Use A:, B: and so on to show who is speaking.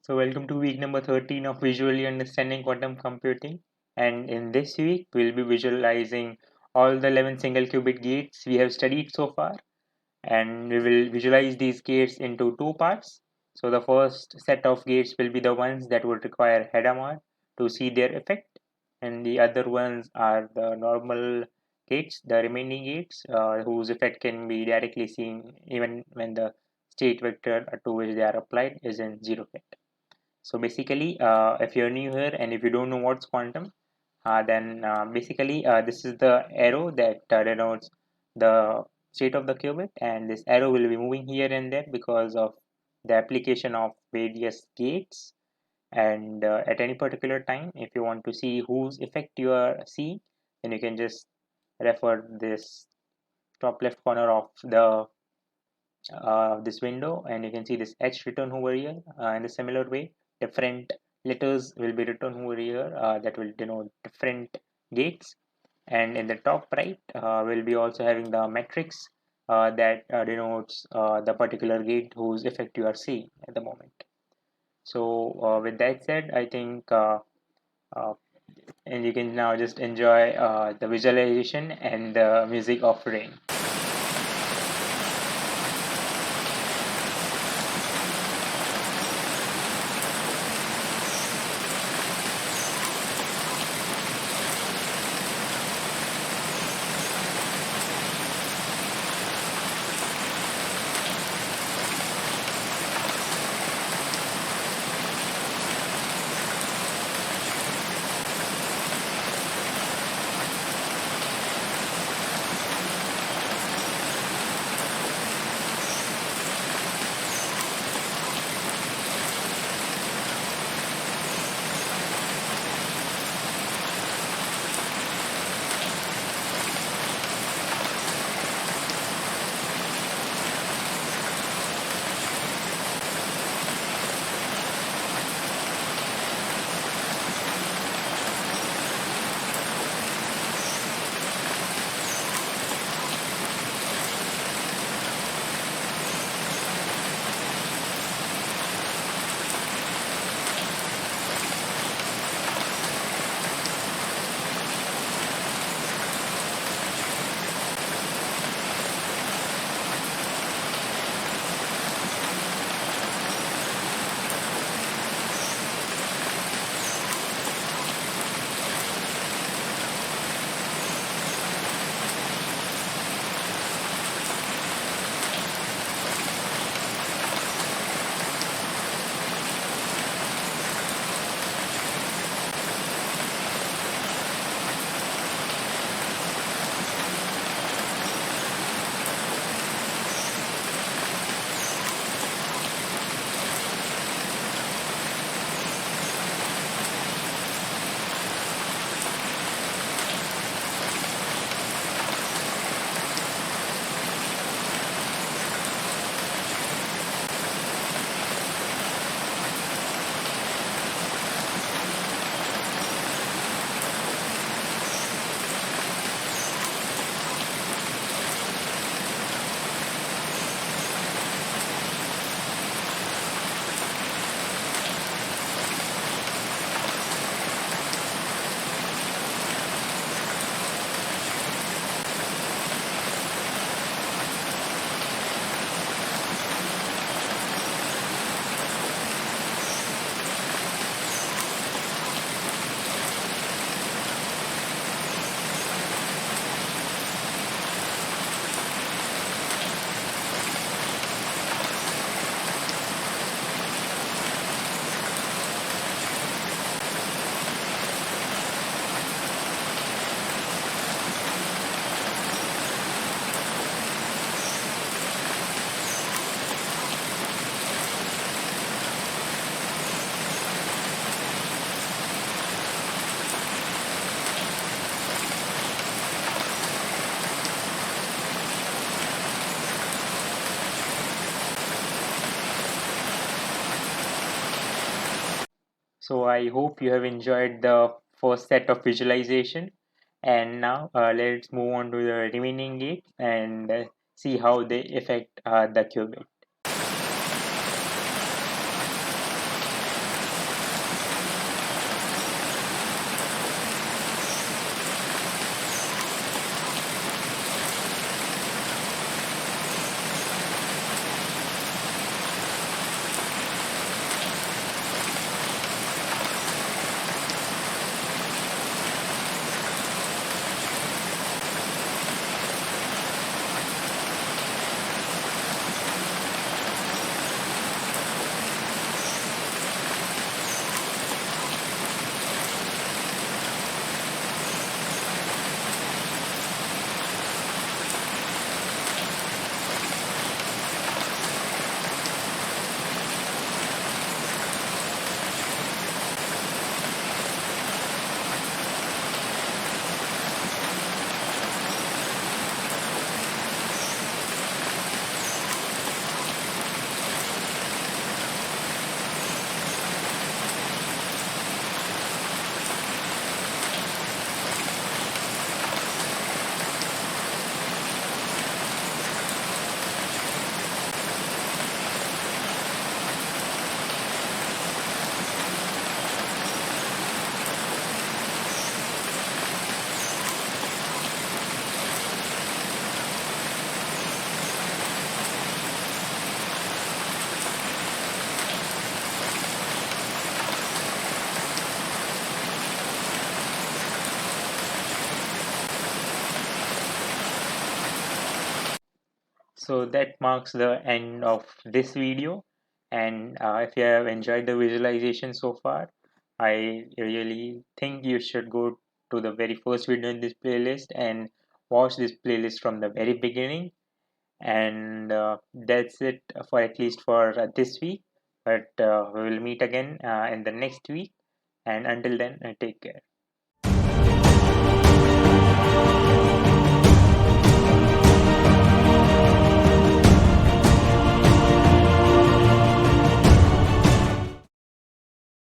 A: So welcome to week number 13 of visually understanding quantum computing. And in this week, we'll be visualizing all the 11 single qubit gates we have studied so far. And we will visualize these gates into two parts. So the first set of gates will be the ones that would require Hadamard to see their effect. And the other ones are the normal gates, the remaining gates, whose effect can be directly seen even when the state vector to which they are applied is in zero fit. So basically, if you're new here and if you don't know what's quantum, then basically this is the arrow that denotes the state of the qubit, and this arrow will be moving here and there because of the application of various gates. And at any particular time, if you want to see whose effect you are seeing, then you can just refer this top left corner of the this window, and you can see this H written over here. In a similar way, different letters will be written over here that will denote different gates. And in the top right, we'll be also having the matrix that denotes the particular gate whose effect you are seeing at the moment. So with that said, I think uh, and you can now just enjoy the visualization and the music of rain. So I hope you have enjoyed the first set of visualization, and now let's move on to the remaining gates and see how they affect the qubit. So that marks the end of this video, and if you have enjoyed the visualization so far, I really think you should go to the very first video in this playlist and watch this playlist from the very beginning. And that's it for at least for this week, but we will meet again in the next week, and until then, take care.